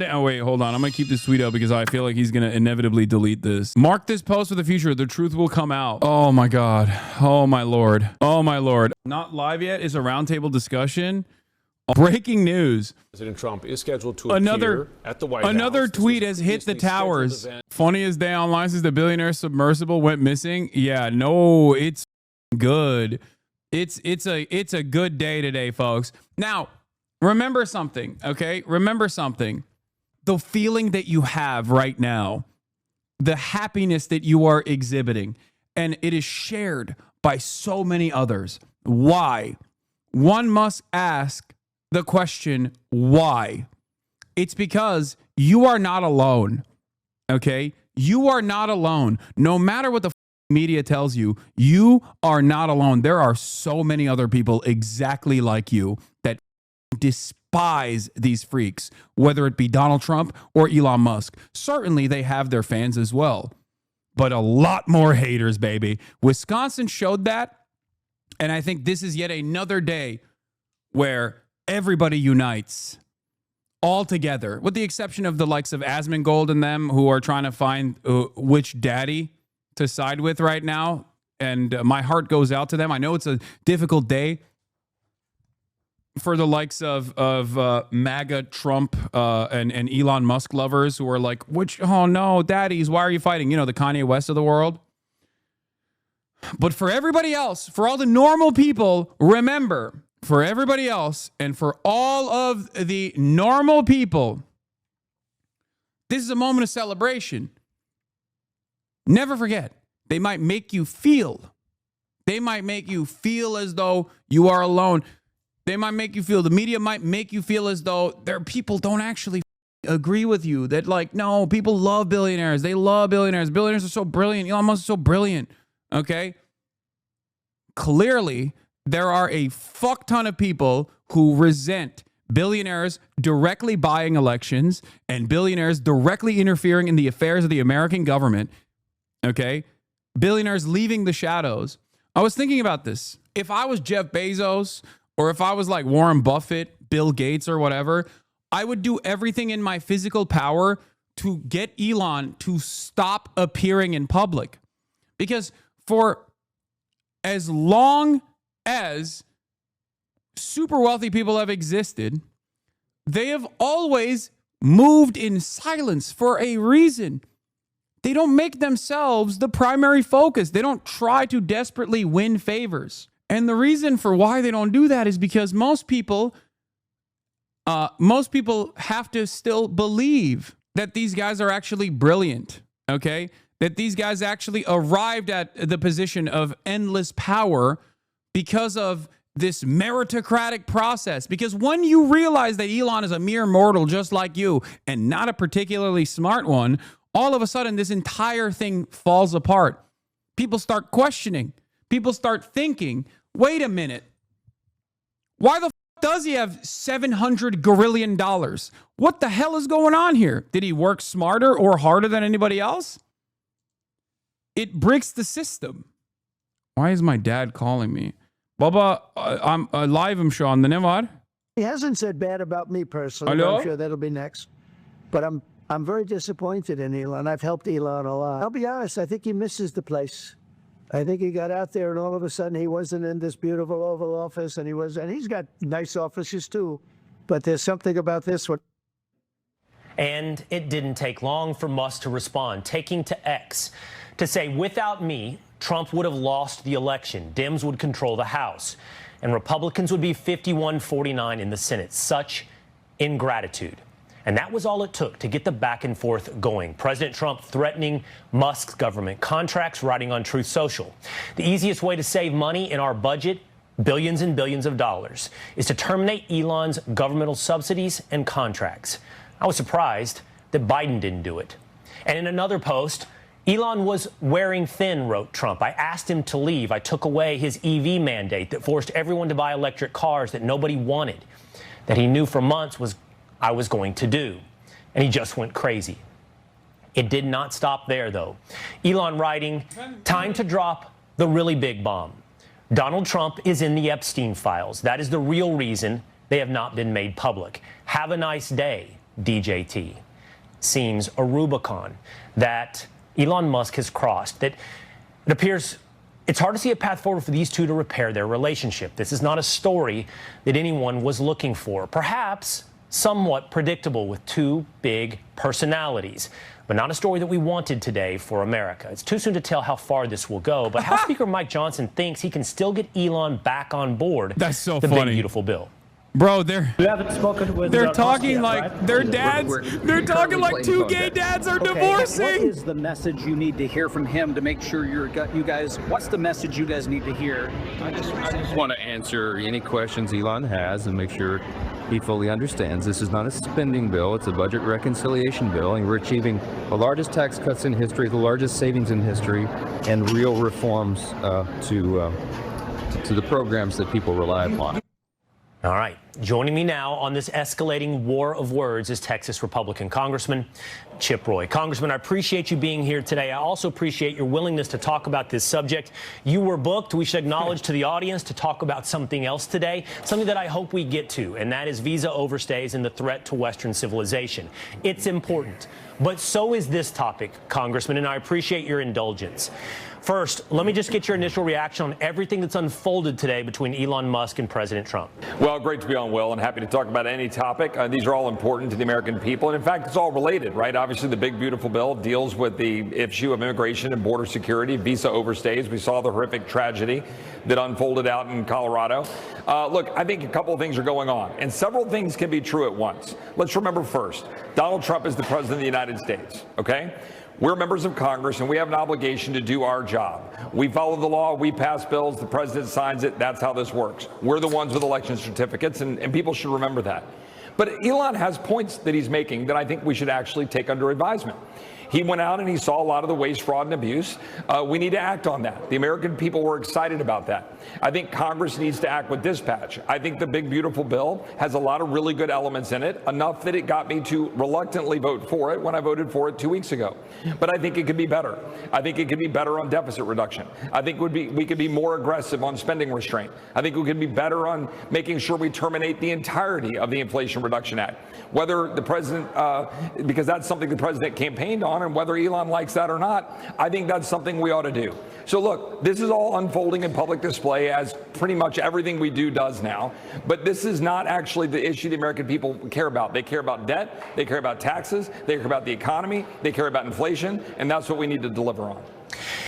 Oh, wait, hold on. I'm going to keep this tweet up because I feel like he's going to inevitably delete this. Mark this post for the future. The truth will come out. Oh, my God. Oh, my Lord. Oh, my Lord. Not live yet is a roundtable discussion. Breaking news. President Trump is scheduled to appear at the White House. Another tweet has hit the towers. Funniest day online since the billionaire submersible went missing. Yeah, no, it's good. It's a good day today, folks. Now, remember something, okay? Remember something. The feeling that you have right now, the happiness that you are exhibiting, and it is shared by so many others. Why? One must ask the question, why? It's because you are not alone, okay? You are not alone. No matter what the media tells you, you are not alone. There are so many other people exactly like you that despise these freaks, whether it be Donald Trump or Elon Musk. Certainly they have their fans as well, but a lot more haters, baby. Wisconsin showed that, and I think this is yet another day where everybody unites all together, with the exception of the likes of Asmongold and them, who are trying to find which daddy to side with right now. And my heart goes out to them. I know it's a difficult day for the likes of MAGA Trump and Elon Musk lovers who are like, oh no, daddies, why are you fighting? You know, the Kanye West of the world. But for everybody else, for all the normal people, remember, for everybody else and for all of the normal people, this is a moment of celebration. Never forget, they might make you feel. They might make you feel as though you are alone. They might make you feel, the media might make you feel as though their people don't actually agree with you. That like, no, people love billionaires. They love billionaires. Billionaires are so brilliant. Elon Musk is so brilliant. Okay? Clearly, there are a fuck ton of people who resent billionaires directly buying elections and billionaires directly interfering in the affairs of the American government. Okay? Billionaires leaving the shadows. I was thinking about this. If I was Jeff Bezos, or if I was like Warren Buffett, Bill Gates, or whatever, I would do everything in my physical power to get Elon to stop appearing in public. Because for as long as super wealthy people have existed, they have always moved in silence for a reason. They don't make themselves the primary focus. They don't try to desperately win favors. And the reason for why they don't do that is because most people have to still believe that these guys are actually brilliant, okay? That these guys actually arrived at the position of endless power because of this meritocratic process. Because when you realize that Elon is a mere mortal just like you and not a particularly smart one, all of a sudden this entire thing falls apart. People start questioning. People start thinking, wait a minute. Why the does he have $700 gazillion? What the hell is going on here? Did he work smarter or harder than anybody else? It breaks the system. Why is my dad calling me? Baba, I'm live, I'm Sean. The Nevad. He hasn't said bad about me personally. Hello? I'm sure that'll be next. But I'm very disappointed in Elon. I've helped Elon a lot. I'll be honest, I think he misses the place. I think he got out there and all of a sudden he wasn't in this beautiful Oval Office, and he's got nice offices too. But there's something about this one. And it didn't take long for Musk to respond, taking to X to say, without me, Trump would have lost the election. Dems would control the House, and Republicans would be 51-49 in the Senate. Such ingratitude. And that was all it took to get the back and forth going. President Trump threatening Musk's government contracts, writing on Truth Social. The easiest way to save money in our budget, billions and billions of dollars, is to terminate Elon's governmental subsidies and contracts. I was surprised that Biden didn't do it. And in another post, Elon was wearing thin, wrote Trump. I asked him to leave. I took away his EV mandate that forced everyone to buy electric cars that nobody wanted, that he knew for months I was going to do. And he just went crazy. It did not stop there, though. Elon writing, time to drop the really big bomb. Donald Trump is in the Epstein files. That is the real reason they have not been made public. Have a nice day, DJT. Seems a Rubicon that Elon Musk has crossed, that it appears it's hard to see a path forward for these two to repair their relationship. This is not a story that anyone was looking for. Perhaps somewhat predictable with two big personalities, but not a story that we wanted today for America. It's too soon to tell how far this will go, but House Speaker Mike Johnson thinks he can still get Elon back on board. That's so the funny. Big beautiful bill. Bro, they're talking yet, like right? their dads. They're talking like two gay dads are divorcing. What is the message you need to hear from him to make sure you guys? What's the message you guys need to hear? I just want to answer any questions Elon has and make sure he fully understands this is not a spending bill. It's a budget reconciliation bill, and we're achieving the largest tax cuts in history, the largest savings in history, and real reforms to the programs that people rely upon. All right. Joining me now on this escalating war of words is Texas Republican Congressman Chip Roy. Congressman, I appreciate you being here today. I also appreciate your willingness to talk about this subject. You were booked, we should acknowledge to the audience, to talk about something else today, something that I hope we get to, and that is visa overstays and the threat to Western civilization. It's important, but so is this topic, Congressman, and I appreciate your indulgence. First, let me just get your initial reaction on everything that's unfolded today between Elon Musk and President Trump. Well, great to be on, Will, and happy to talk about any topic. These are all important to the American people, and in fact, it's all related, right? Obviously, the big, beautiful bill deals with the issue of immigration and border security, visa overstays. We saw the horrific tragedy that unfolded out in Colorado. Look, I think a couple of things are going on, and several things can be true at once. Let's remember first, Donald Trump is the president of the United States, okay? We're members of Congress, and we have an obligation to do our job. We follow the law, we pass bills, the president signs it. That's how this works. We're the ones with election certificates, and people should remember that. But Elon has points that he's making that I think we should actually take under advisement. He went out and he saw a lot of the waste, fraud, and abuse. We need to act on that. The American people were excited about that. I think Congress needs to act with dispatch. I think the big, beautiful bill has a lot of really good elements in it, enough that it got me to reluctantly vote for it when I voted for it 2 weeks ago. But I think it could be better. I think it could be better on deficit reduction. I think we could be more aggressive on spending restraint. I think we could be better on making sure we terminate the entirety of the Inflation Reduction Act. Whether the president, because that's something the president campaigned on, and whether Elon likes that or not, I think that's something we ought to do. So look, this is all unfolding in public display, as pretty much everything we do does now. But this is not actually the issue the American people care about. They care about debt, they care about taxes, they care about the economy, they care about inflation, and that's what we need to deliver on.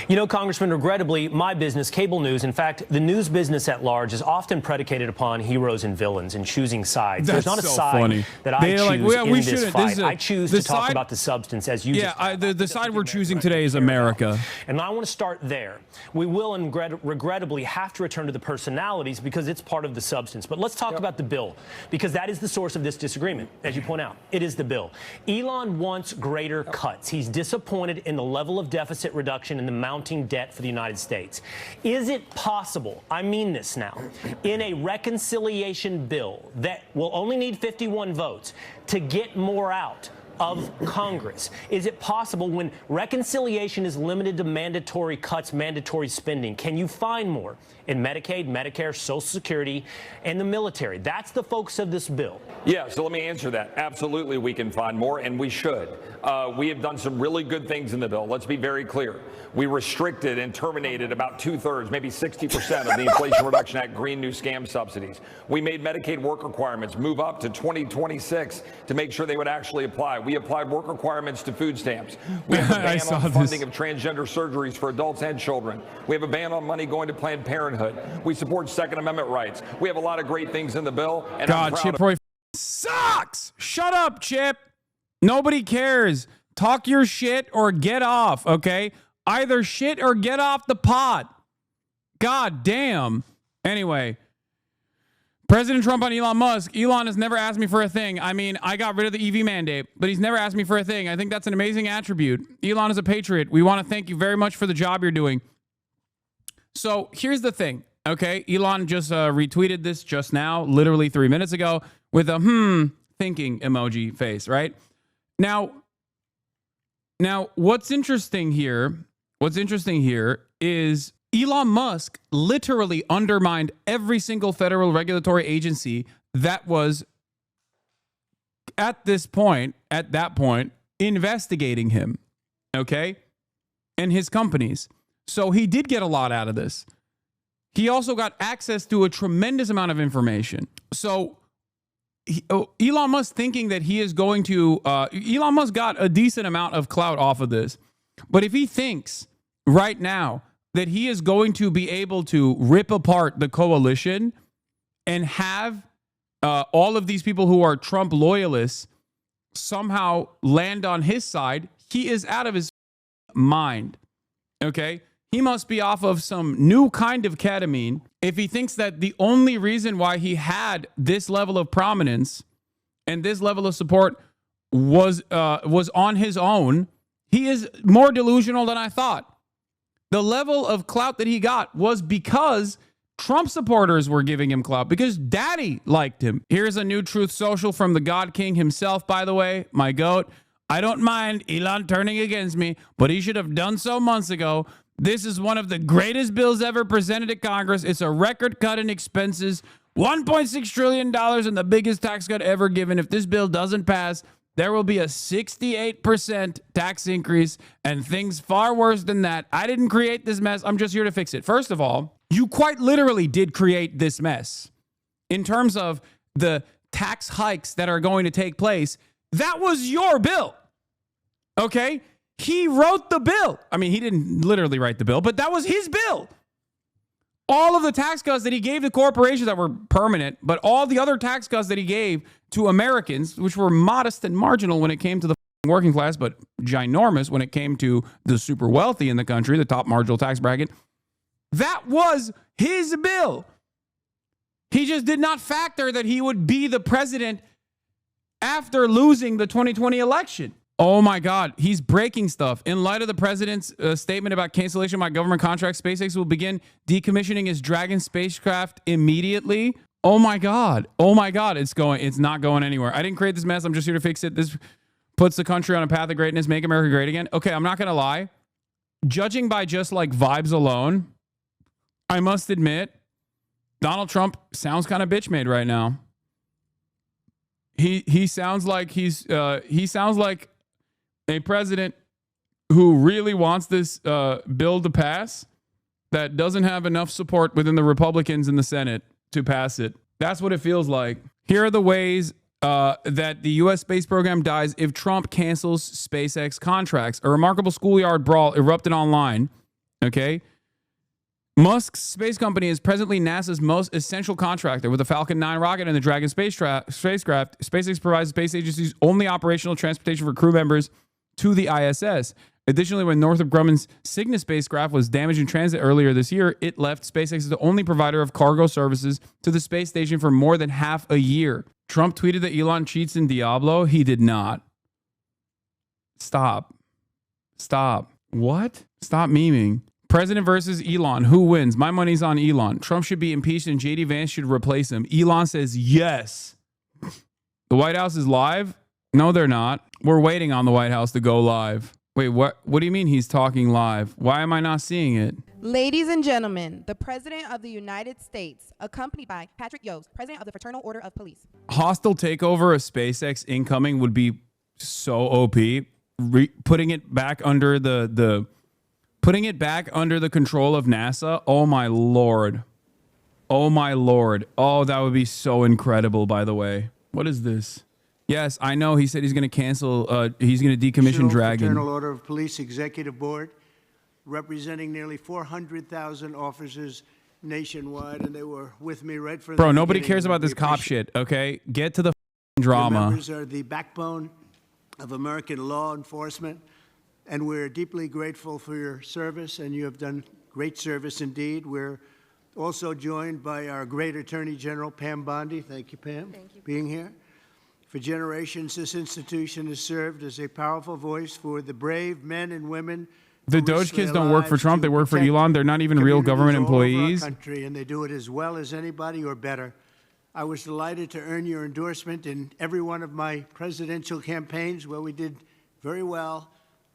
You know, Congressman, regrettably, my business, cable news, in fact, the news business at large is often predicated upon heroes and villains and choosing sides. That's There's not a so side funny. that I choose in this fight. This I choose to talk about the substance, as you just the side we're choosing today is America. And I want to start there. We will regrettably have to return to the personalities because it's part of the substance. But let's talk about the bill, because that is the source of this disagreement, as you point out. It is the bill. Elon wants greater cuts. He's disappointed in the level of deficit reduction and the mounting debt for the United States. Is it possible, I mean this now, in a reconciliation bill that will only need 51 votes to get more out of Congress? Is it possible, when reconciliation is limited to mandatory cuts, mandatory spending, can you find more in Medicaid, Medicare, Social Security, and the military? That's the focus of this bill. Yeah, so let me answer that. Absolutely, we can find more, and we should. We have done some really good things in the bill. Let's be very clear. We restricted and terminated about 2/3, maybe 60% of the Inflation Reduction Act green new scam subsidies. We made Medicaid work requirements move up to 2026 to make sure they would actually apply. We applied work requirements to food stamps. We have a ban on funding of transgender surgeries for adults and children. We have a ban on money going to Planned Parenthood. We support Second Amendment rights. We have a lot of great things in the bill. And God, Chip Roy sucks. Shut up, Chip. Nobody cares. Talk your shit or get off, okay? Either shit or get off the pot. God damn. Anyway, President Trump on Elon Musk. Elon has never asked me for a thing. I mean, I got rid of the EV mandate, but he's never asked me for a thing. I think that's an amazing attribute. Elon is a patriot. We want to thank you very much for the job you're doing. So here's the thing, okay? Elon just retweeted this just now, literally 3 minutes ago, with a thinking emoji face, right? Now, what's interesting here is Elon Musk literally undermined every single federal regulatory agency that was at that point, investigating him, okay, and his companies. So he did get a lot out of this. He also got access to a tremendous amount of information. So Elon Musk thinking that he is going to, Elon Musk got a decent amount of clout off of this. But if he thinks right now that he is going to be able to rip apart the coalition and have all of these people who are Trump loyalists somehow land on his side, he is out of his mind. Okay? He must be off of some new kind of ketamine if he thinks that the only reason why he had this level of prominence and this level of support was on his own. He is more delusional than I thought. The level of clout that he got was because Trump supporters were giving him clout, because daddy liked him. Here's a new Truth Social from the God King himself, by the way, my goat. I don't mind Elon turning against me, but he should have done so months ago. This is one of the greatest bills ever presented to Congress. It's a record cut in expenses, $1.6 trillion, and the biggest tax cut ever given. If this bill doesn't pass, there will be a 68% tax increase and things far worse than that. I didn't create this mess. I'm just here to fix it. First of all, you quite literally did create this mess. In terms of the tax hikes that are going to take place, that was your bill. Okay? He wrote the bill. I mean, he didn't literally write the bill, but that was his bill. All of the tax cuts that he gave to corporations that were permanent, but all the other tax cuts that he gave to Americans, which were modest and marginal when it came to the working class, but ginormous when it came to the super wealthy in the country, the top marginal tax bracket, that was his bill. He just did not factor that he would be the president after losing the 2020 election. Oh my God, he's breaking stuff. In light of the president's statement about cancellation of my government contract, SpaceX will begin decommissioning its Dragon spacecraft immediately. Oh my God. Oh my God. It's not going anywhere. I didn't create this mess. I'm just here to fix it. This puts the country on a path of greatness. Make America great again. Okay, I'm not going to lie. Judging by just like vibes alone, I must admit, Donald Trump sounds kind of bitch made right now. He sounds like he sounds like a president who really wants this bill to pass that doesn't have enough support within the Republicans in the Senate to pass it. That's what it feels like. Here are the ways that the U.S. space program dies if Trump cancels SpaceX contracts. A remarkable schoolyard brawl erupted online. Okay. Musk's space company is presently NASA's most essential contractor. With the Falcon 9 rocket and the Dragon spacecraft, SpaceX provides the space agency's only operational transportation for crew members to the ISS. Additionally, when Northrop Grumman's Cygnus spacecraft was damaged in transit earlier this year, it left SpaceX as the only provider of cargo services to the space station for more than half a year. Trump tweeted that Elon cheats in Diablo. He did not. Stop. What? Stop memeing. President versus Elon. Who wins? My money's on Elon. Trump should be impeached and JD Vance should replace him. Elon says yes. The White House is live? No, they're not. We're waiting on the White House to go live. Wait, what do you mean he's talking live? Why am I not seeing it? Ladies and gentlemen, the President of the United States, accompanied by Patrick Yost, President of the Fraternal Order of Police. Hostile takeover of SpaceX incoming would be so OP. Putting it back under the control of NASA. Oh my Lord. Oh my Lord. Oh, that would be so incredible, by the way. What is this? Yes, I know. He said he's going to cancel, he's going to decommission Dragon. Fraternal Order of Police Executive Board, representing nearly 400,000 officers nationwide, and they were with me right from the beginning. Nobody cares about this cop shit, okay? Get to the drama. Your members are the backbone of American law enforcement, and we're deeply grateful for your service, and you have done great service indeed. We're also joined by our great Attorney General, Pam Bondi. Thank you, Pam, for being here. For generations, this institution has served as a powerful voice for the brave men and women. The Doge kids don't work for Trump. They work for Elon. They're not even real government employees. Country, and they do it as well as anybody or better. I was delighted to earn your endorsement in every one of my presidential campaigns where we did very well,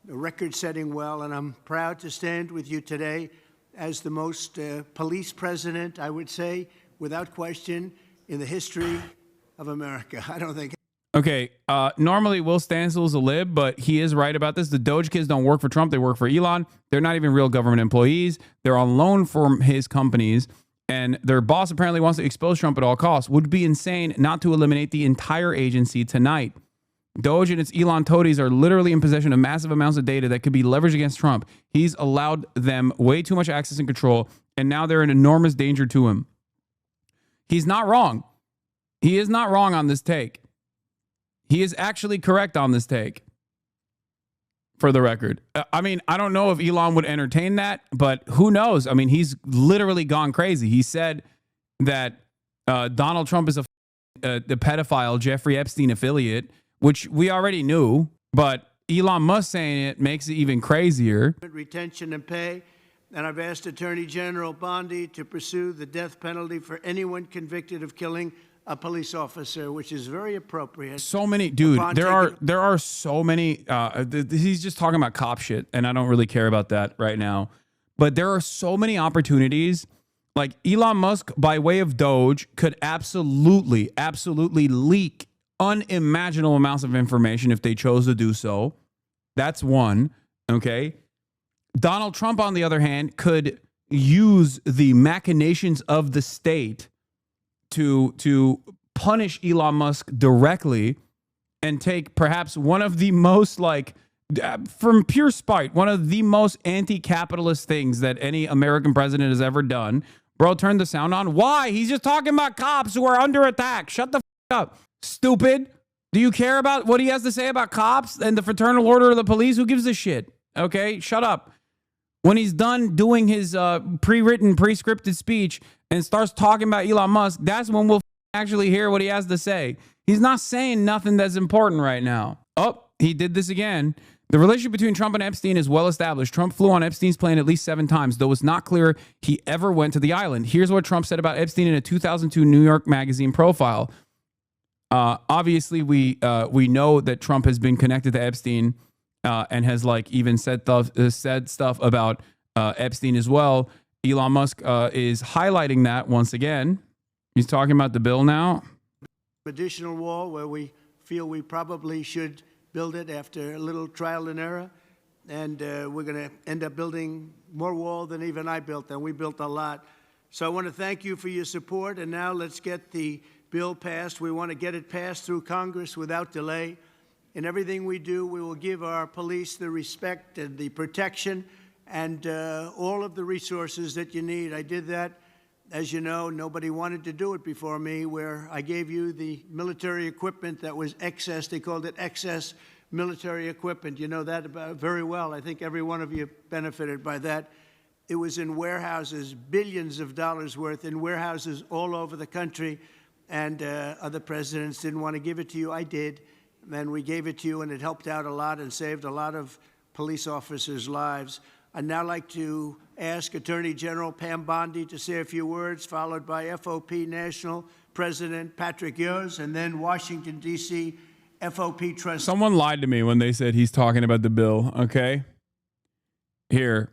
record-setting well, and I'm proud to stand with you today as the most police president, I would say, without question, in the history of America. I don't think. Okay, normally Will Stansel's a lib, but he is right about this. The Doge kids don't work for Trump. They work for Elon. They're not even real government employees. They're on loan from his companies. And their boss apparently wants to expose Trump at all costs. Would be insane not to eliminate the entire agency tonight. Doge and its Elon toadies are literally in possession of massive amounts of data that could be leveraged against Trump. He's allowed them way too much access and control, and now they're an enormous danger to him. He's not wrong. He is not wrong on this take. He is actually correct on this take, for the record. I mean, I don't know if Elon would entertain that, but who knows? I mean, he's literally gone crazy. He said that Donald Trump is the pedophile Jeffrey Epstein affiliate, which we already knew, but Elon Musk saying it makes it even crazier. Retention and pay. And I've asked Attorney General Bondi to pursue the death penalty for anyone convicted of killing a police officer, which is very appropriate. So many, dude, there are so many, he's just talking about cop shit, and I don't really care about that right now. But there are so many opportunities. Like Elon Musk, by way of Doge, could absolutely leak unimaginable amounts of information if they chose to do so. That's one, okay? Donald Trump, on the other hand, could use the machinations of the state to punish Elon Musk directly and take perhaps one of the most, like, from pure spite, one of the most anti-capitalist things that any American president has ever done. Bro, turn the sound on. Why? He's just talking about cops who are under attack. Shut the f up. Stupid. Do you care about what he has to say about cops and the fraternal order of the police? Who gives a shit? Okay, shut up. When he's done doing his pre-written, pre-scripted speech and starts talking about Elon Musk, that's when we'll actually hear what he has to say. He's not saying nothing that's important right now. Oh, he did this again. The relationship between Trump and Epstein is well established. Trump flew on Epstein's plane at least 7 times, though it's not clear he ever went to the island. Here's what Trump said about Epstein in a 2002 New York Magazine profile. Obviously, we know that Trump has been connected to Epstein and has like even said stuff about Epstein as well. Elon Musk is highlighting that once again. He's talking about the bill now. Additional wall where we feel we probably should build it after a little trial and error. And we're going to end up building more wall than even I built, and we built a lot. So I want to thank you for your support. And now let's get the bill passed. We want to get it passed through Congress without delay. In everything we do, we will give our police the respect and the protection and all of the resources that you need. I did that, as you know. Nobody wanted to do it before me, where I gave you the military equipment that was excess. They called it excess military equipment. You know that very well. I think every one of you benefited by that. It was in warehouses, billions of dollars worth in warehouses all over the country, and other presidents didn't want to give it to you. I did. And we gave it to you, and it helped out a lot and saved a lot of police officers' lives. I'd now like to ask Attorney General Pam Bondi to say a few words, followed by FOP National President Patrick Yoes, and then Washington, D.C. FOP Trustee. Someone lied to me when they said he's talking about the bill, okay? Here.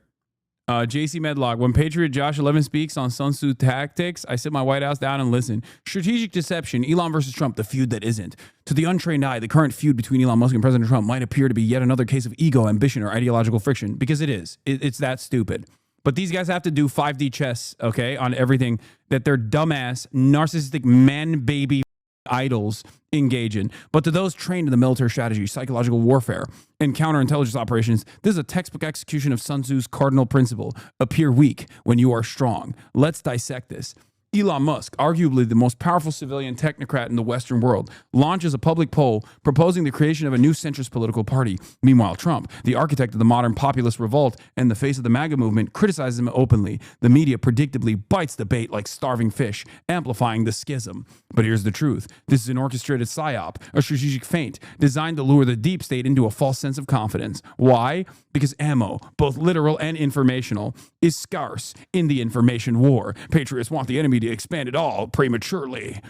JC Medlock, when Patriot Josh 11 speaks on Sun Tzu tactics, I sit my White House down and listen. Strategic deception, Elon versus Trump, the feud that isn't. To the untrained eye, the current feud between Elon Musk and President Trump might appear to be yet another case of ego, ambition, or ideological friction, because it is. It's that stupid. But these guys have to do 5D chess, okay, on everything that their dumbass, narcissistic man-baby idols engage in. But to those trained in the military strategy, psychological warfare, and counterintelligence operations, this is a textbook execution of Sun Tzu's cardinal principle: appear weak when you are strong. Let's dissect this. Elon Musk, arguably the most powerful civilian technocrat in the Western world, launches a public poll proposing the creation of a new centrist political party. Meanwhile, Trump, the architect of the modern populist revolt and the face of the MAGA movement, criticizes him openly. The media predictably bites the bait like starving fish, amplifying the schism. But here's the truth. This is an orchestrated psyop, a strategic feint designed to lure the deep state into a false sense of confidence. Why? Because ammo, both literal and informational, is scarce in the information war. Patriots want the enemy to expand it all prematurely.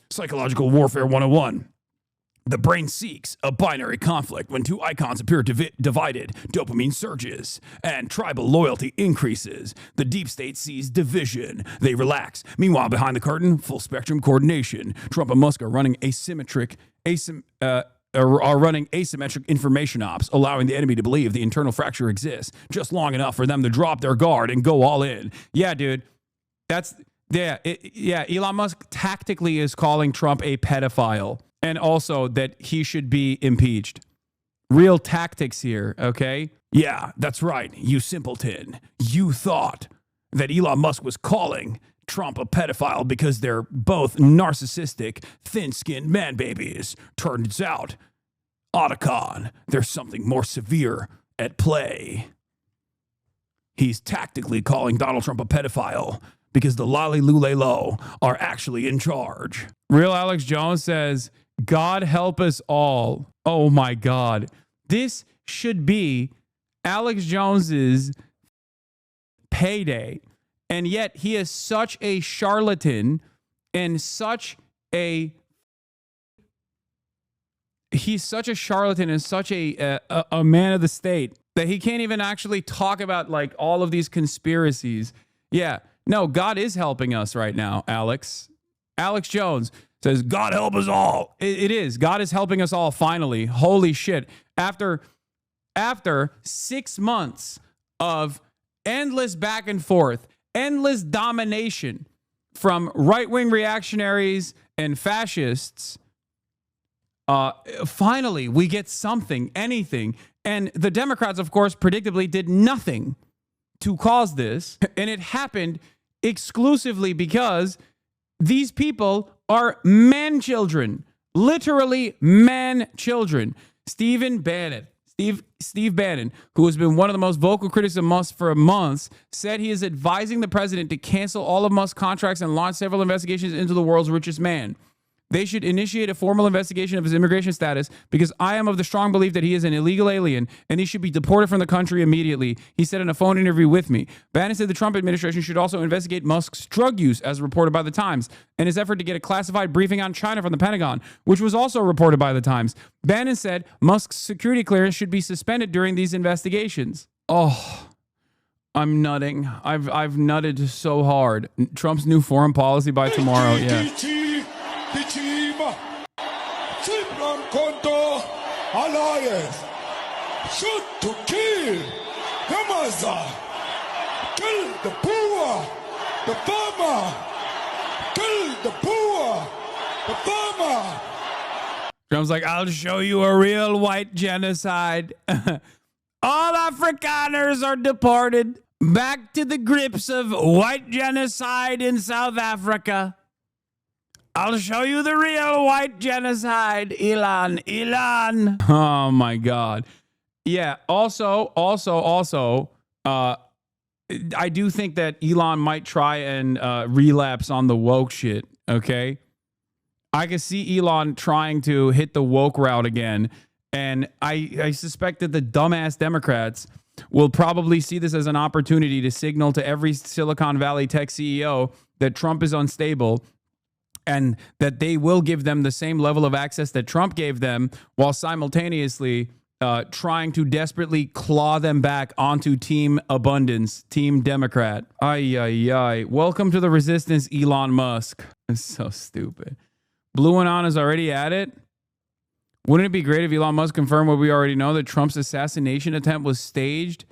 Psychological Warfare 101. The brain seeks a binary conflict when two icons appear divided. Dopamine surges and tribal loyalty increases. The deep state sees division. They relax. Meanwhile, behind the curtain, full spectrum coordination. Trump and Musk are running asymmetric information ops, allowing the enemy to believe the internal fracture exists just long enough for them to drop their guard and go all in. Yeah, dude. Elon Musk tactically is calling Trump a pedophile. And also that he should be impeached. Real tactics here, okay? Yeah, that's right, you simpleton. You thought that Elon Musk was calling Trump a pedophile because they're both narcissistic, thin-skinned man babies. Turns out, Otacon, there's something more severe at play. He's tactically calling Donald Trump a pedophile because the lolly-lule-lo are actually in charge. Real Alex Jones says, God help us all. Oh my God. This should be Alex Jones's payday. And yet he is such a charlatan and he's such a man of the state that he can't even actually talk about like all of these conspiracies. Yeah. No, God is helping us right now, Alex. Alex Jones says, God help us all. It is. God is helping us all finally. Holy shit. After 6 months of endless back and forth, endless domination from right-wing reactionaries and fascists, finally we get something, anything. And the Democrats, of course, predictably did nothing to cause this. And it happened exclusively because these people are man-children, literally man-children. Steve Bannon, who has been one of the most vocal critics of Musk for months, said he is advising the president to cancel all of Musk's contracts and launch several investigations into the world's richest man. They should initiate a formal investigation of his immigration status because I am of the strong belief that he is an illegal alien and he should be deported from the country immediately, he said in a phone interview with me. Bannon said the Trump administration should also investigate Musk's drug use, as reported by The Times, and his effort to get a classified briefing on China from the Pentagon, which was also reported by The Times. Bannon said Musk's security clearance should be suspended during these investigations. Oh, I'm nutting. I've nutted so hard. Trump's new foreign policy by tomorrow, yeah. The team, Simran Konto Alliance, shoot to kill the mother, kill the poor, the farmer, kill the poor, the farmer. Trump's like, I'll show you a real white genocide. All Afrikaners are deported back to the grips of white genocide in South Africa. I'll show you the real white genocide, Elon. Oh my God. Yeah. Also, I do think that Elon might try and relapse on the woke shit. Okay. I can see Elon trying to hit the woke route again. And I suspect that the dumbass Democrats will probably see this as an opportunity to signal to every Silicon Valley tech CEO that Trump is unstable, and that they will give them the same level of access that Trump gave them while simultaneously trying to desperately claw them back onto Team Abundance, Team Democrat. Ay. Welcome to the resistance, Elon Musk. It's so stupid. Blue and On is already at it. Wouldn't it be great if Elon Musk confirmed what we already know, that Trump's assassination attempt was staged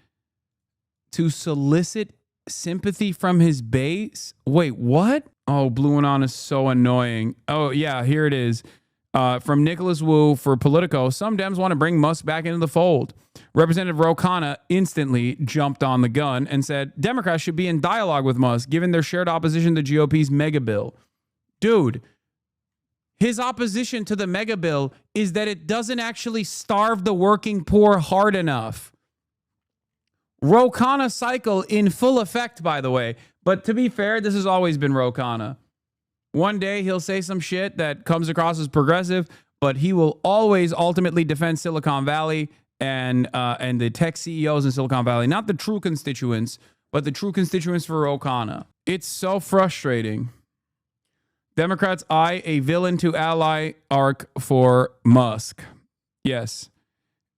to solicit sympathy from his base? Wait, what? Oh, Blue and On is so annoying. Oh, yeah, here it is. From Nicholas Wu for Politico. Some Dems want to bring Musk back into the fold. Representative Ro Khanna instantly jumped on the gun and said Democrats should be in dialogue with Musk, given their shared opposition to the GOP's mega bill. Dude, his opposition to the mega bill is that it doesn't actually starve the working poor hard enough. Ro Khanna cycle in full effect, by the way. But to be fair, this has always been Ro Khanna. One day he'll say some shit that comes across as progressive, but he will always ultimately defend Silicon Valley and the tech CEOs in Silicon Valley. Not the true constituents, but the true constituents for Ro Khanna. It's so frustrating. Democrats eye a villain to ally arc for Musk. Yes.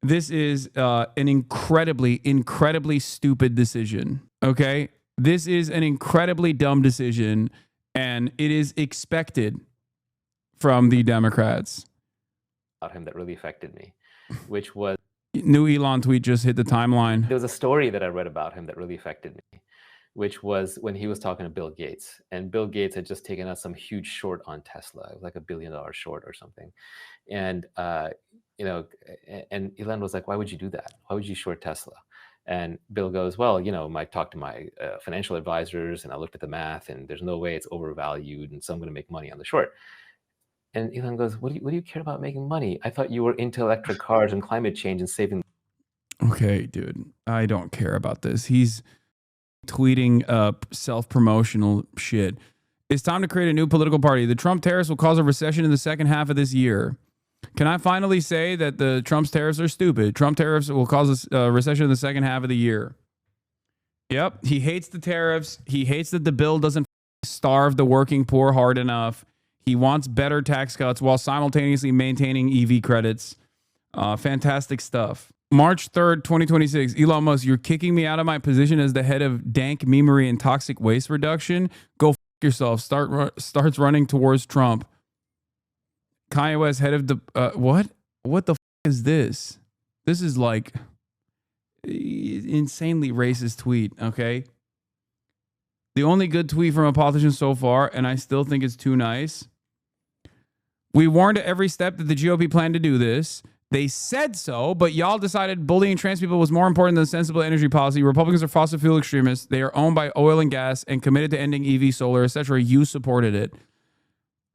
This is an incredibly stupid decision. Okay? This is an incredibly dumb decision, and it is expected from the Democrats. About him that really affected me, which was... New Elon tweet just hit the timeline. There was a story that I read about him that really affected me, which was when he was talking to Bill Gates. And Bill Gates had just taken out some huge short on Tesla. It was like $1 billion short or something. And, you know, and Elon was like, why would you do that? Why would you short Tesla? And Bill goes, well, you know, I talked to my financial advisors and I looked at the math and there's no way it's overvalued. And so I'm going to make money on the short. And Elon goes, what do you care about making money? I thought you were into electric cars and climate change and saving. Okay, dude, I don't care about this. He's tweeting up self-promotional shit. It's time to create a new political party. The Trump tariffs will cause a recession in the second half of this year. Can I finally say that the Trump's tariffs are stupid? Trump tariffs will cause a recession in the second half of the year. Yep, he hates the tariffs. He hates that the bill doesn't starve the working poor hard enough. He wants better tax cuts while simultaneously maintaining EV credits. Fantastic stuff. March 3rd, 2026. Elon Musk, you're kicking me out of my position as the head of dank memery and toxic waste reduction. Go f yourself. Starts running towards Trump. Kanye West, head of the... what? What the f is this? This is like insanely racist tweet, okay? The only good tweet from a politician so far, and I still think it's too nice. We warned at every step that the GOP planned to do this. They said so, but y'all decided bullying trans people was more important than sensible energy policy. Republicans are fossil fuel extremists. They are owned by oil and gas and committed to ending EV, solar, etc. You supported it.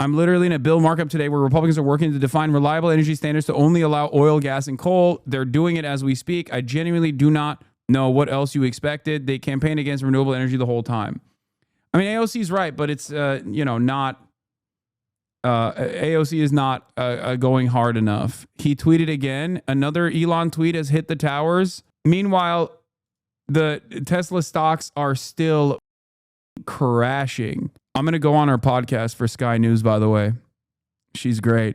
I'm literally in a bill markup today where Republicans are working to define reliable energy standards to only allow oil, gas, and coal. They're doing it as we speak. I genuinely do not know what else you expected. They campaigned against renewable energy the whole time. I mean, AOC is right, but it's, you know, not... AOC is not going hard enough. He tweeted again. Another Elon tweet has hit the towers. Meanwhile, the Tesla stocks are still crashing. I'm going to go on her podcast for Sky News, by the way. She's great.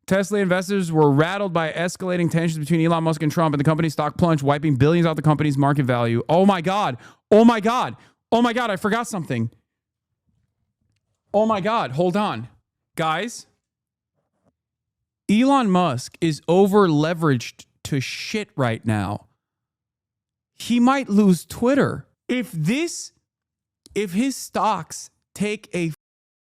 Tesla investors were rattled by escalating tensions between Elon Musk and Trump, and the company's stock plunged, wiping billions off the company's market value. Oh my God. Oh my God. Oh my God. I forgot something. Oh my God. Hold on. Guys, Elon Musk is over leveraged to shit right now. He might lose Twitter. If his stocks take a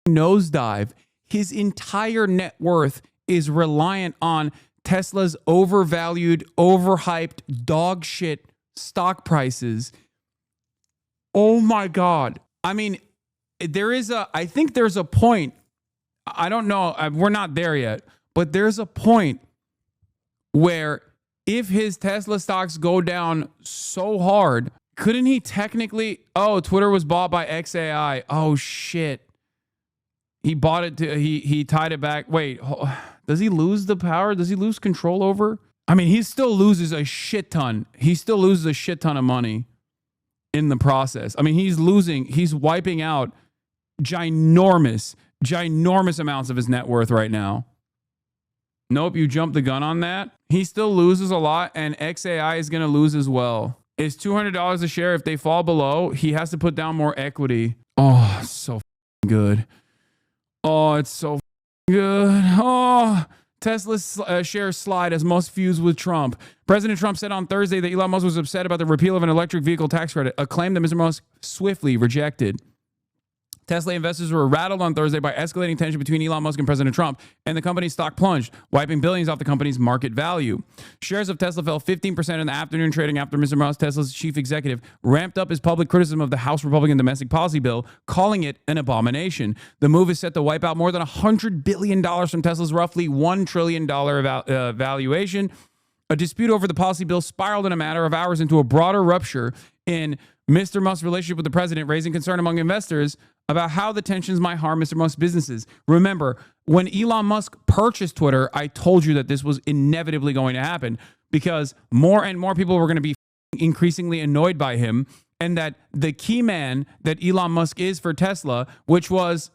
nosedive, his entire net worth is reliant on Tesla's overvalued, overhyped, dog shit stock prices. Oh my God. I mean, I think there's a point. I don't know. We're not there yet, but there's a point where if his Tesla stocks go down so hard, couldn't he technically... Oh, Twitter was bought by XAI. Oh, shit. He bought it to... He tied it back. Wait, does he lose the power? Does he lose control over? I mean, he still loses a shit ton. He still loses a shit ton of money in the process. I mean, he's wiping out ginormous amounts of his net worth right now. Nope, you jumped the gun on that. He still loses a lot, and XAI is going to lose as well. It's $200 a share. If they fall below, he has to put down more equity. Oh, it's so good. Oh, it's so good. Oh, Tesla's shares slide as most fuse with Trump. President Trump said on Thursday that Elon Musk was upset about the repeal of an electric vehicle tax credit, a claim that Mr. Musk swiftly rejected. Tesla investors were rattled on Thursday by escalating tension between Elon Musk and President Trump, and the company's stock plunged, wiping billions off the company's market value. Shares of Tesla fell 15% in the afternoon trading after Mr. Musk, Tesla's chief executive, ramped up his public criticism of the House Republican domestic policy bill, calling it an abomination. The move is set to wipe out more than $100 billion from Tesla's roughly $1 trillion valuation. A dispute over the policy bill spiraled in a matter of hours into a broader rupture in Mr. Musk's relationship with the president, raising concern among investors about how the tensions might harm Mr. Musk's businesses. Remember, when Elon Musk purchased Twitter, I told you that this was inevitably going to happen because more and more people were going to be increasingly annoyed by him, and that the key man that Elon Musk is for Tesla, which was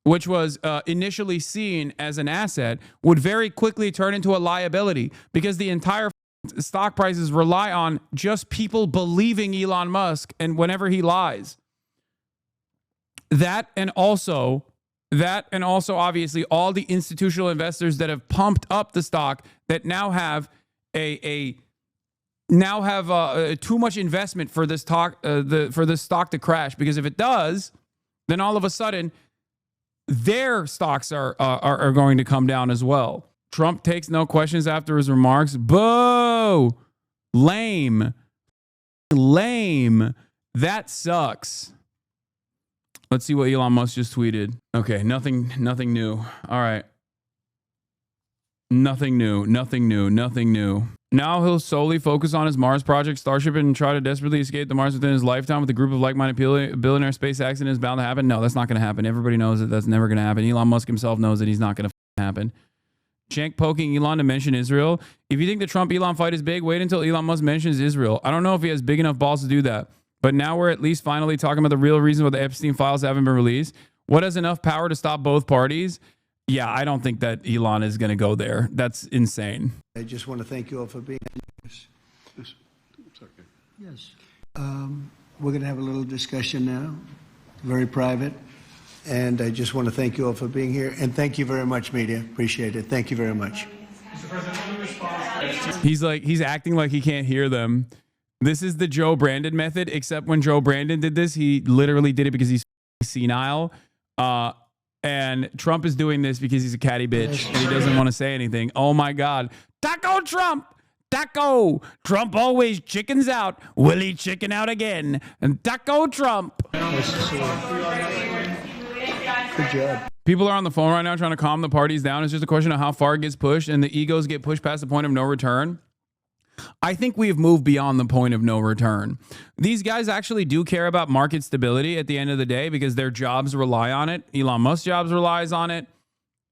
which was initially seen as an asset, would very quickly turn into a liability because the entire stock prices rely on just people believing Elon Musk and whenever he lies. That and also obviously all the institutional investors that have pumped up the stock that now have too much investment for this stock to crash, because if it does, then all of a sudden their stocks are going to come down as well. Trump takes no questions after his remarks. Boo! Lame. That sucks. Let's see what Elon Musk just tweeted. Okay, nothing new. All right. Nothing new. Now he'll solely focus on his Mars project, Starship, and try to desperately escape the Mars within his lifetime with a group of like-minded billionaire space accident is bound to happen. No, that's not going to happen. Everybody knows that that's never going to happen. Elon Musk himself knows that he's not going to happen. Cenk poking Elon to mention Israel. If you think the Trump-Elon fight is big, wait until Elon Musk mentions Israel. I don't know if he has big enough balls to do that. But now we're at least finally talking about the real reason why the Epstein files haven't been released. What has enough power to stop both parties? Yeah, I don't think that Elon is going to go there. That's insane. I just want to thank you all for being here. Yes. We're going to have a little discussion now, very private. And I just want to thank you all for being here. And thank you very much, media. Appreciate it. Thank you very much. He's acting like he can't hear them. This is the Joe Brandon method, except when Joe Brandon did this, he literally did it because he's senile. And Trump is doing this because he's a catty bitch and he doesn't want to say anything. Oh my God. Taco Trump. Taco. Trump always chickens out. Will he chicken out again? And Taco Trump. Good job. People are on the phone right now trying to calm the parties down. It's just a question of how far it gets pushed and the egos get pushed past the point of no return. I think we've moved beyond the point of no return. These guys actually do care about market stability at the end of the day because their jobs rely on it. Elon Musk's jobs relies on it,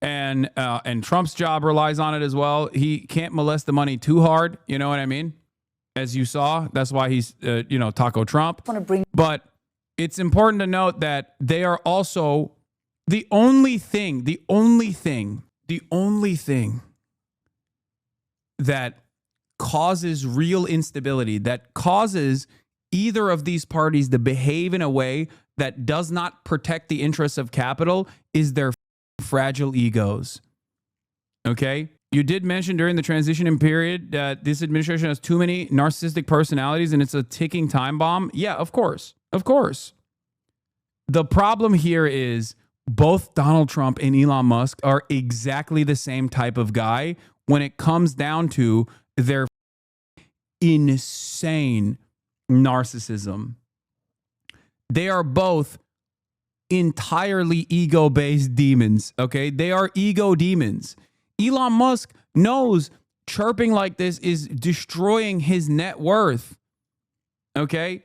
and Trump's job relies on it as well. He can't molest the money too hard. You know what I mean? As you saw, that's why he's Taco Trump. But it's important to note that they are also the only thing that causes real instability, that causes either of these parties to behave in a way that does not protect the interests of capital, is their fragile egos. Okay? You did mention during the transition period that this administration has too many narcissistic personalities and it's a ticking time bomb. Yeah, of course. Of course. The problem here is both Donald Trump and Elon Musk are exactly the same type of guy when it comes down to their insane narcissism. They are both entirely ego-based demons, okay? They are ego demons. Elon Musk knows chirping like this is destroying his net worth, okay?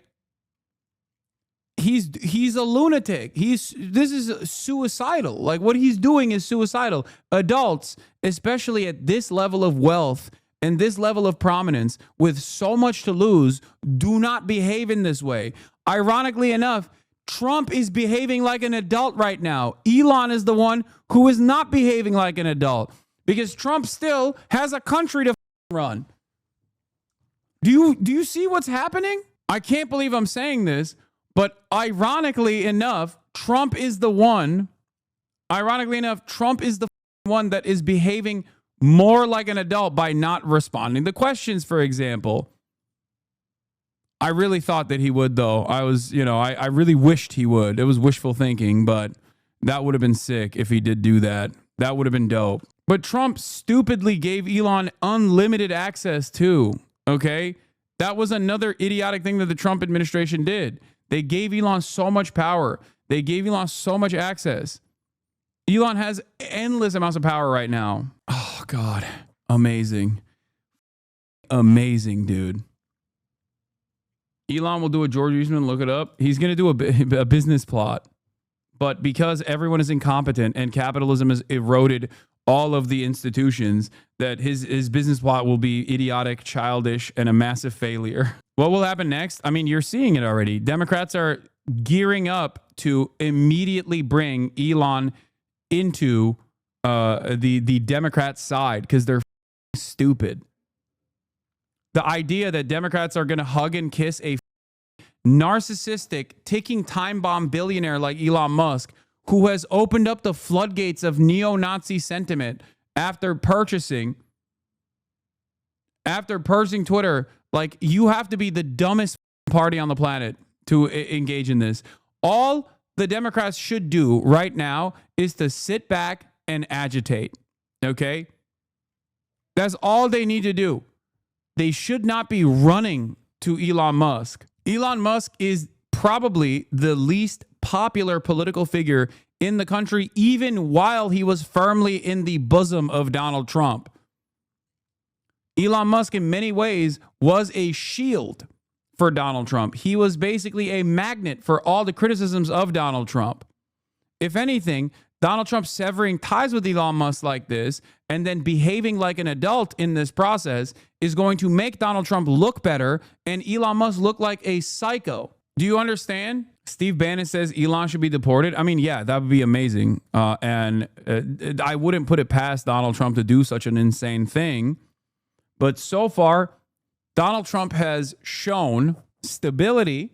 He's a lunatic. This is suicidal. Like, what he's doing is suicidal. Adults, especially at this level of wealth and this level of prominence with so much to lose, do not behave in this way. Ironically enough, Trump is behaving like an adult right now. Elon is the one who is not behaving like an adult because Trump still has a country to run. Do you see what's happening? I can't believe I'm saying this, but ironically enough, Trump is the one that is behaving more like an adult by not responding to questions, for example. I really thought that he would, though. I really wished he would. It was wishful thinking, but that would have been sick if he did do that. That would have been dope. But Trump stupidly gave Elon unlimited access too, okay? That was another idiotic thing that the Trump administration did. They gave Elon so much power. They gave Elon so much access. Elon has endless amounts of power right now. Oh, God. Amazing. Amazing, dude. Elon will do a George Eastman, look it up. He's going to do a business plot. But because everyone is incompetent and capitalism has eroded all of the institutions, that his business plot will be idiotic, childish, and a massive failure. What will happen next? I mean, you're seeing it already. Democrats are gearing up to immediately bring Elon into the Democrat side because they're stupid. The idea that Democrats are going to hug and kiss a narcissistic, ticking time bomb billionaire like Elon Musk, who has opened up the floodgates of neo-Nazi sentiment after purchasing Twitter, like, you have to be the dumbest party on the planet to engage in this. All the Democrats should do right now is to sit back and agitate. Okay? That's all they need to do. They should not be running to Elon Musk. Elon Musk is probably the least popular political figure in the country, even while he was firmly in the bosom of Donald Trump. Elon Musk, in many ways, was a shield for Donald Trump. He was basically a magnet for all the criticisms of Donald Trump. If anything, Donald Trump severing ties with Elon Musk like this and then behaving like an adult in this process is going to make Donald Trump look better and Elon Musk look like a psycho. Do you understand? Steve Bannon says Elon should be deported. I mean, yeah, that would be amazing. And I wouldn't put it past Donald Trump to do such an insane thing. But so far, Donald Trump has shown stability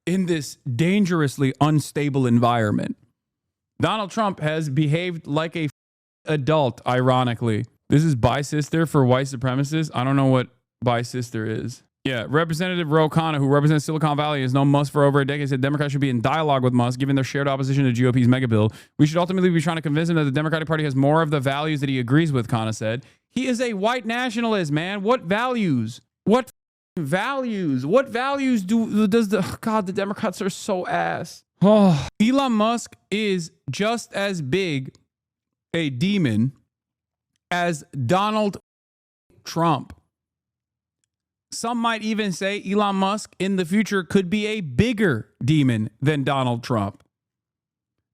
in this dangerously unstable environment. Donald Trump has behaved like a adult, ironically. This is bi-sister for white supremacists. I don't know what bi-sister is. Yeah, Representative Ro Khanna, who represents Silicon Valley, has known Musk for over a decade, said Democrats should be in dialogue with Musk, given their shared opposition to GOP's mega bill. We should ultimately be trying to convince him that the Democratic Party has more of the values that he agrees with, Khanna said. He is a white nationalist, man. What values? What values? What values does the Democrats are so ass. Oh, Elon Musk is just as big a demon as Donald Trump. Some might even say Elon Musk in the future could be a bigger demon than Donald Trump.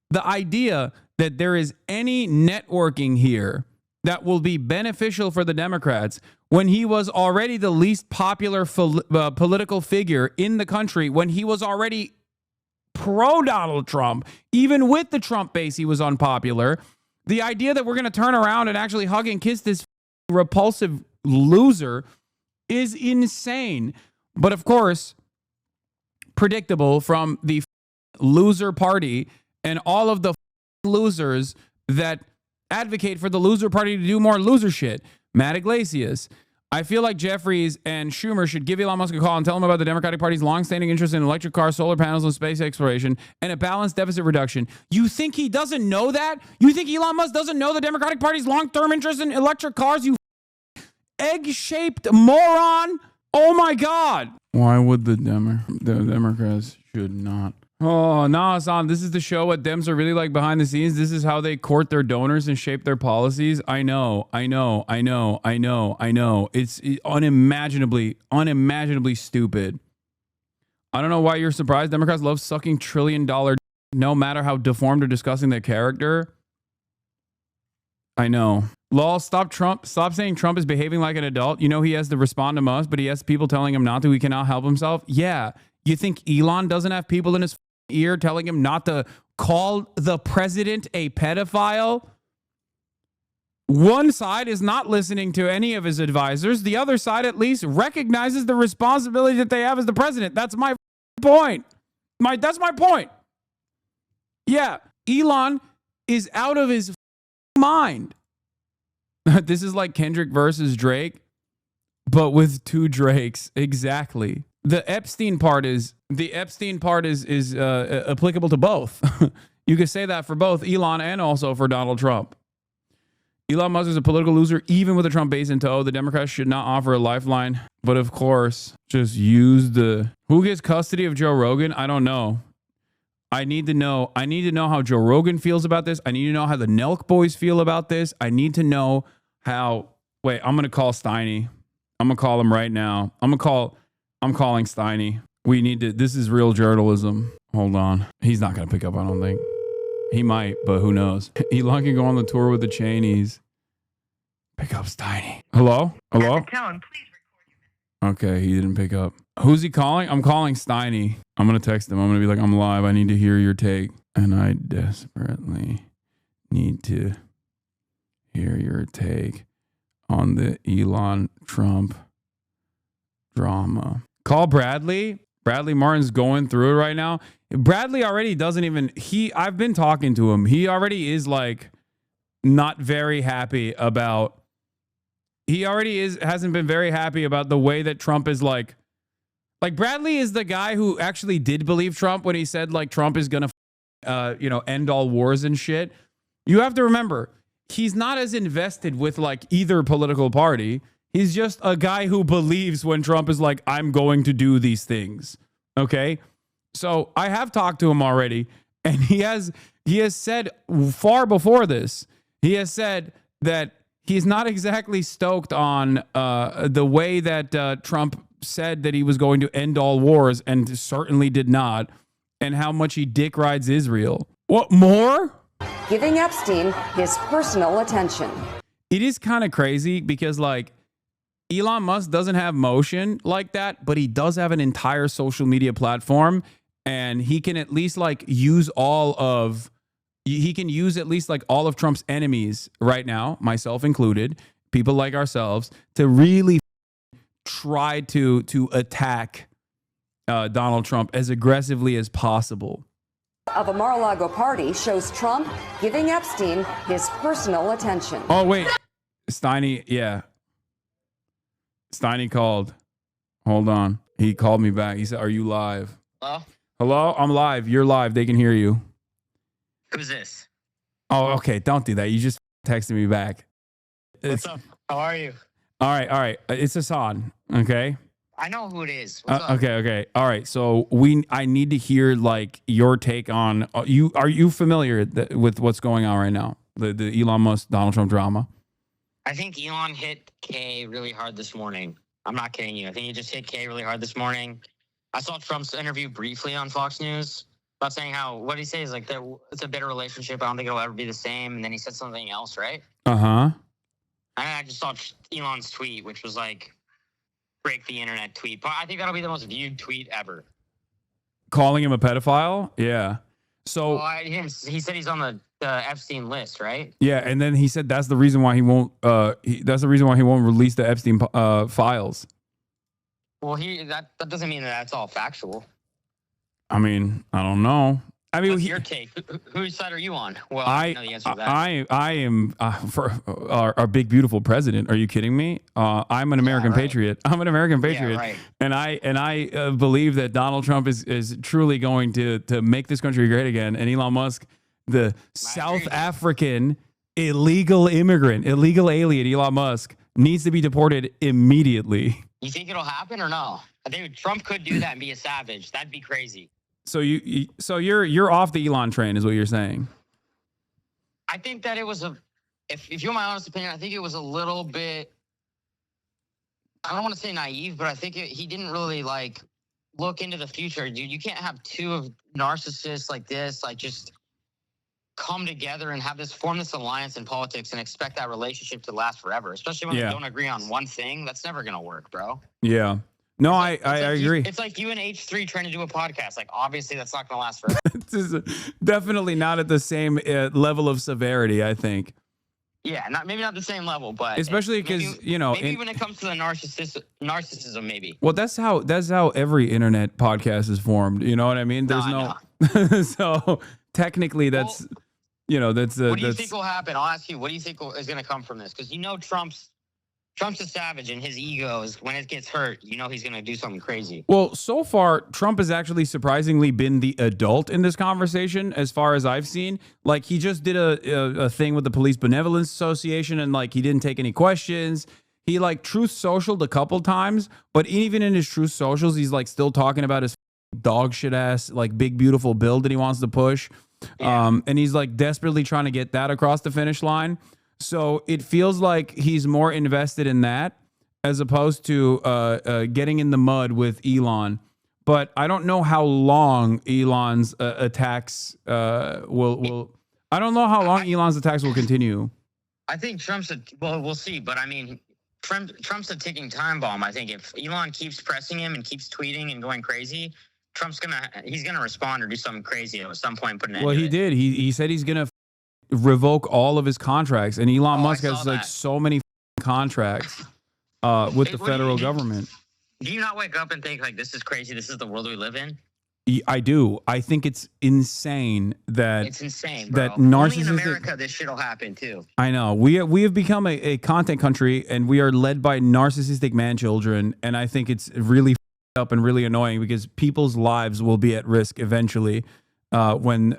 The idea that there is any networking here that will be beneficial for the Democrats when he was already the least popular political figure in the country, when he was already pro-Donald Trump, even with the Trump base, he was unpopular. The idea that we're going to turn around and actually hug and kiss this repulsive loser is insane. But of course, predictable from the loser party and all of the losers that advocate for the loser party to do more loser shit. Matt Iglesias. I feel like Jeffries and Schumer should give Elon Musk a call and tell him about the Democratic Party's longstanding interest in electric cars, solar panels, and space exploration, and a balanced deficit reduction. You think he doesn't know that? You think Elon Musk doesn't know the Democratic Party's long-term interest in electric cars, you egg-shaped moron? Oh my God. Why would the Democrats should not? Oh, nah, Hasan, this is the show what Dems are really like behind the scenes. This is how they court their donors and shape their policies. I know. It's unimaginably stupid. I don't know why you're surprised. Democrats love sucking $1 trillion no matter how deformed or disgusting their character. I know. Lol, stop saying Trump is behaving like an adult. You know he has to respond to us, but he has people telling him not to. He cannot help himself. Yeah. You think Elon doesn't have people in his ear telling him not to call the president a pedophile? One side is not listening to any of his advisors. The other side at least recognizes the responsibility that they have as the president. That's my point. That's my point. Yeah, Elon is out of his mind. This is like Kendrick versus Drake, but with two Drakes. Exactly. The Epstein part is applicable to both. You could say that for both Elon and also for Donald Trump. Elon Musk is a political loser, even with a Trump base in tow. The Democrats should not offer a lifeline, but of course, just use who gets custody of Joe Rogan? I don't know. I need to know how Joe Rogan feels about this. I need to know how the Nelk boys feel about this. I need to know how. Wait, I'm gonna call Steiny. I'm gonna call him right now. I'm calling Steiny. We need to. This is real journalism. Hold on. He's not gonna pick up. I don't think. He might, but who knows? Elon can go on the tour with the Cheneys. Pick up Steiny. Hello? Kellen, please record your message. Okay, he didn't pick up. Who's he calling? I'm calling Steiny. I'm going to text him. I'm going to be like, I'm live. I need to hear your take. And I desperately need to hear your take on the Elon Trump drama. Call Bradley. Bradley Martin's going through it right now. Bradley already doesn't even, I've been talking to him. He already is like not very happy about, hasn't been very happy about the way that Trump is like Bradley is the guy who actually did believe Trump when he said like Trump is going to, end all wars and shit. You have to remember, he's not as invested with like either political party. He's just a guy who believes when Trump is like, I'm going to do these things. Okay. So I have talked to him already, and he has said far before this, he has said that he's not exactly stoked on the way that Trump said that he was going to end all wars and certainly did not, and how much he dick rides Israel. What more? Giving Epstein his personal attention. It is kind of crazy because like Elon Musk doesn't have motion like that, but he does have an entire social media platform, and he can at least like use all of Trump's enemies right now, myself included, people like ourselves, to really try to attack Donald Trump as aggressively as possible. Of a Mar-a-Lago party shows Trump giving Epstein his personal attention. Oh, wait. Steiny, yeah. Steiny called. Hold on. He called me back. He said, are you live? Hello? Hello? I'm live. You're live. They can hear you. Who's this? Oh, okay. Don't do that. You just texted me back. What's up? How are you? All right. It's Hasan. Okay. I know who it is. What's up? Okay. All right. So I need to hear like your take on you. Are you familiar with what's going on right now? The Elon Musk Donald Trump drama. I think Elon hit K really hard this morning. I'm not kidding you. I think he just hit K really hard this morning. I saw Trump's interview briefly on Fox News about saying what did he say is like it's a better relationship. I don't think it'll ever be the same. And then he said something else, right? Uh-huh. And I just saw Elon's tweet, which was like break the internet tweet. But I think that'll be the most viewed tweet ever. Calling him a pedophile? Yeah. So he said he's on the Epstein list, right? Yeah, and then he said that's the reason why he won't. That's the reason why he won't release the Epstein files. Well, that doesn't mean that's all factual. I mean, I don't know. I mean, what's your take? Whose side are you on? Well, I know the answer to that. I am for our big beautiful president. Are you kidding me? I'm an American patriot. I'm an American patriot, right. and I believe that Donald Trump is truly going to make this country great again. And Elon Musk, the South African illegal immigrant, illegal alien, Elon Musk needs to be deported immediately. You think it'll happen or no? I think Trump could do that and be a savage. That'd be crazy. So you're off the Elon train, is what you're saying? I think that it was if you're my honest opinion, I think it was a little bit. I don't want to say naive, but I think he didn't really like look into the future. Dude, you can't have two of narcissists like this, like just come together and form this alliance in politics and expect that relationship to last forever, especially when they don't agree on one thing. That's never going to work, bro. Yeah. No, I agree. It's like you and H3 trying to do a podcast. Like, obviously, that's not going to last forever. It's definitely not at the same level of severity, I think. Yeah, maybe not the same level, but especially because maybe when it comes to the narcissism, maybe. Well, that's how every internet podcast is formed. You know what I mean? There's no. So technically, that's that's. What do you think will happen? I'll ask you. What do you think is going to come from this? Because Trump's a savage, and his ego is when it gets hurt, he's going to do something crazy. Well, so far, Trump has actually surprisingly been the adult in this conversation, as far as I've seen. Like, he just did a thing with the Police Benevolence Association, and like he didn't take any questions. He like Truth Socialed a couple times, but even in his Truth Socials, he's like still talking about his dog shit ass like big beautiful bill that he wants to push, and he's like desperately trying to get that across the finish line. So it feels like he's more invested in that as opposed to getting in the mud with Elon. But I don't know how long Elon's attacks will. I don't know how long Elon's attacks will continue. I think we'll see. But I mean, Trump's a ticking time bomb. I think if Elon keeps pressing him and keeps tweeting and going crazy, he's gonna respond or do something crazy at some point and put an end to it. Well, he did. He said he's gonna revoke all of his contracts. And Elon Musk has like so many contracts with the federal government. Do you not wake up and think like, this is crazy? This is the world we live in? I do. I think it's insane that it's insane, bro. that narcissistic. Only in America, this shit'll happen too. I know. We have become a content country, and we are led by narcissistic man children. And I think it's really up and really annoying because people's lives will be at risk eventually when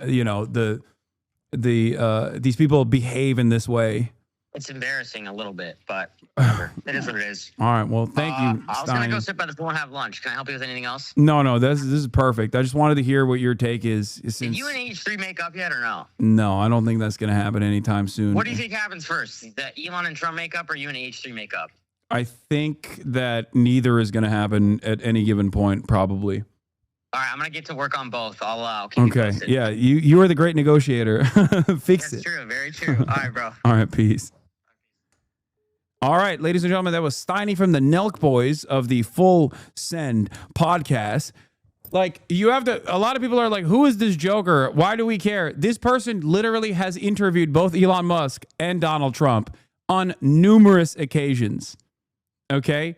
these people behave in this way. It's embarrassing a little bit, but whatever. It is what it is. All right. Well, thank you, I was going to go sit by the pool and have lunch. Can I help you with anything else? No. This is perfect. I just wanted to hear what your take is. Did you and H3 make up yet or no? No, I don't think that's going to happen anytime soon. What do you think happens first? That Elon and Trump make up or you and H3 make up? I think that neither is going to happen at any given point, probably. All right, I'm going to get to work on both. I'll keep you posted. Yeah, you are the great negotiator. Fix it. That's true. Very true. All right, bro. All right, peace. All right, ladies and gentlemen, that was Steiny from the Nelk Boys of the Full Send podcast. Like, you have to, a lot of people are like, who is this joker? Why do we care? This person literally has interviewed both Elon Musk and Donald Trump on numerous occasions. Okay?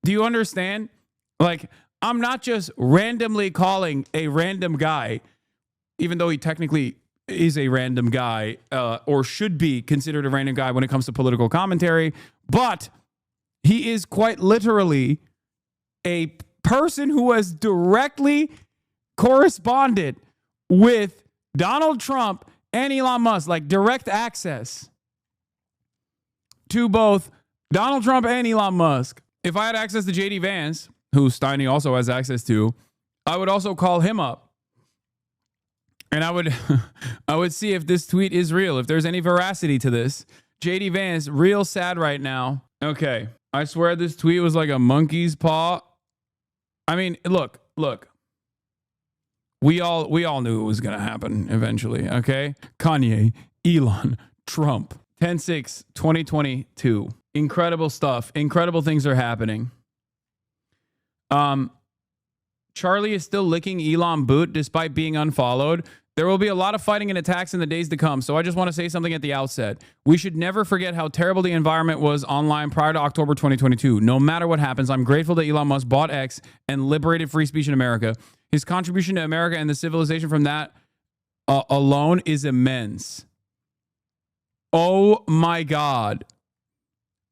Do you understand? Like, I'm not just randomly calling a random guy, even though he technically is a random guy or should be considered a random guy when it comes to political commentary, but he is quite literally a person who has directly corresponded with Donald Trump and Elon Musk, like direct access to both Donald Trump and Elon Musk. If I had access to JD Vance, who Steiny also has access to, I would also call him up. And I would see if this tweet is real, if there's any veracity to this. JD Vance, real sad right now. Okay. I swear this tweet was like a monkey's paw. I mean, look. We all knew it was going to happen eventually, okay? Kanye, Elon, Trump. 10/6/2022. Incredible stuff. Incredible things are happening. Charlie is still licking Elon boot despite being unfollowed. There will be a lot of fighting and attacks in the days to come, so I just want to say something at the outset. We should never forget how terrible the environment was online prior to October 2022. No matter what happens, I'm grateful that Elon Musk bought X and liberated free speech in America. His contribution to America and the civilization from that alone is immense. Oh my God.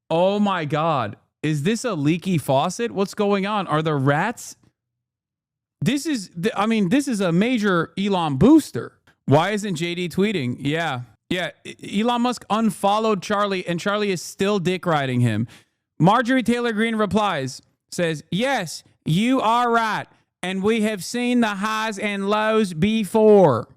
Oh my God. Is this a leaky faucet? What's going on? Are there rats? This is a major Elon booster. Why isn't JD tweeting? Yeah. Elon Musk unfollowed Charlie, and Charlie is still dick riding him. Marjorie Taylor Greene replies, says, yes, you are right. And we have seen the highs and lows before.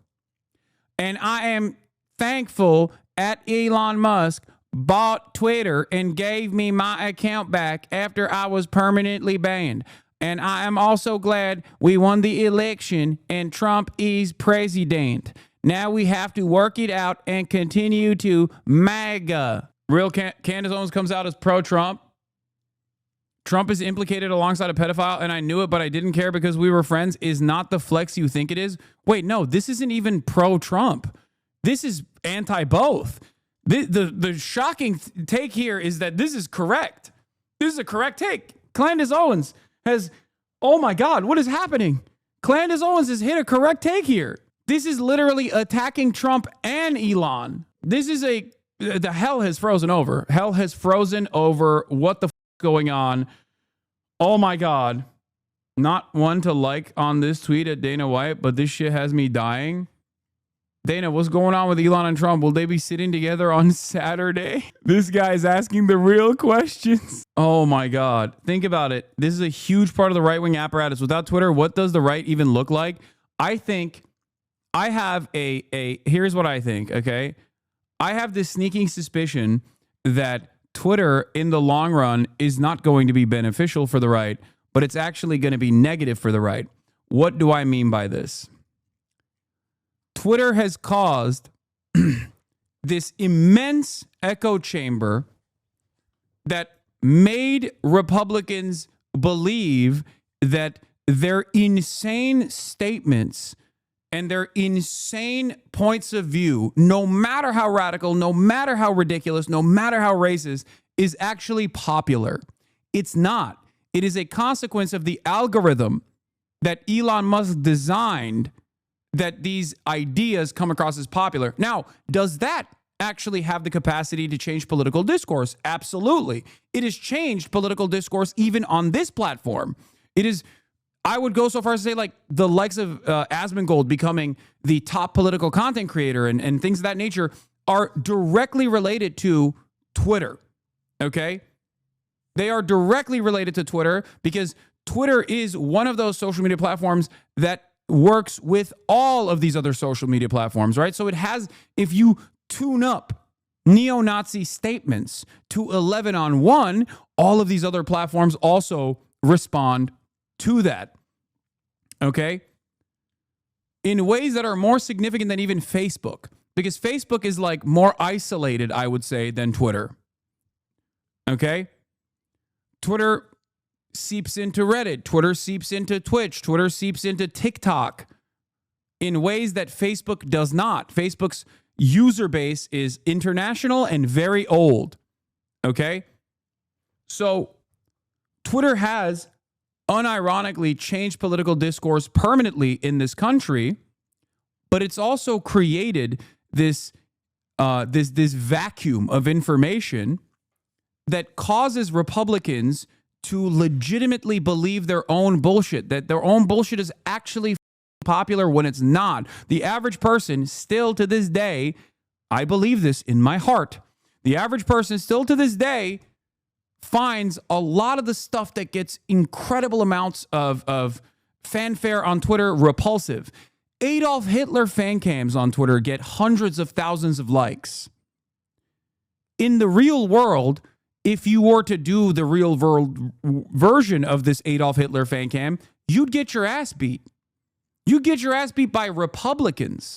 And I am thankful at Elon Musk bought Twitter and gave me my account back after I was permanently banned. And I am also glad we won the election and Trump is president. Now we have to work it out and continue to MAGA. Real Candace Owens comes out as pro-Trump. Trump is implicated alongside a pedophile, and I knew it, but I didn't care because we were friends, is not the flex you think it is. Wait, no, this isn't even pro-Trump. This is anti-both. The shocking take here is that this is correct. This is a correct take. Candace Owens has, oh my God, what is happening? Candace Owens has hit a correct take here. This is literally attacking Trump and Elon. This is the hell has frozen over. Hell has frozen over what the f is going on. Oh my God. Not one to like on this tweet at Dana White, but this shit has me dying. Dana, what's going on with Elon and Trump? Will they be sitting together on Saturday? This guy's asking the real questions. Oh my God. Think about it. This is a huge part of the right-wing apparatus. Without Twitter, what does the right even look like? I think I have here's what I think, okay? I have this sneaking suspicion that Twitter in the long run is not going to be beneficial for the right, but it's actually going to be negative for the right. What do I mean by this? Twitter has caused this immense echo chamber that made Republicans believe that their insane statements and their insane points of view, no matter how radical, no matter how ridiculous, no matter how racist, is actually popular. It's not. It is a consequence of the algorithm that Elon Musk designed that these ideas come across as popular. Now, does that actually have the capacity to change political discourse? Absolutely. It has changed political discourse even on this platform. It is, I would go so far as to say, like, the likes of Asmongold becoming the top political content creator and things of that nature are directly related to Twitter, okay? They are directly related to Twitter because Twitter is one of those social media platforms that works with all of these other social media platforms, right? So it has, if you tune up neo-Nazi statements to 11 on 1, all of these other platforms also respond to that, okay? In ways that are more significant than even Facebook, because Facebook is like more isolated, I would say, than Twitter, okay? Twitter seeps into Reddit, Twitter seeps into Twitch, Twitter seeps into TikTok in ways that Facebook does not. Facebook's user base is international and very old, okay? So Twitter has unironically changed political discourse permanently in this country, but it's also created this vacuum of information that causes Republicans to legitimately believe their own bullshit, that their own bullshit is actually popular when it's not. The average person still to this day, I believe this in my heart, the average person still to this day finds a lot of the stuff that gets incredible amounts of fanfare on Twitter repulsive. Adolf Hitler fan cams on Twitter get hundreds of thousands of likes. In the real world, if you were to do the real world version of this Adolf Hitler fan cam, you'd get your ass beat. You'd get your ass beat by Republicans.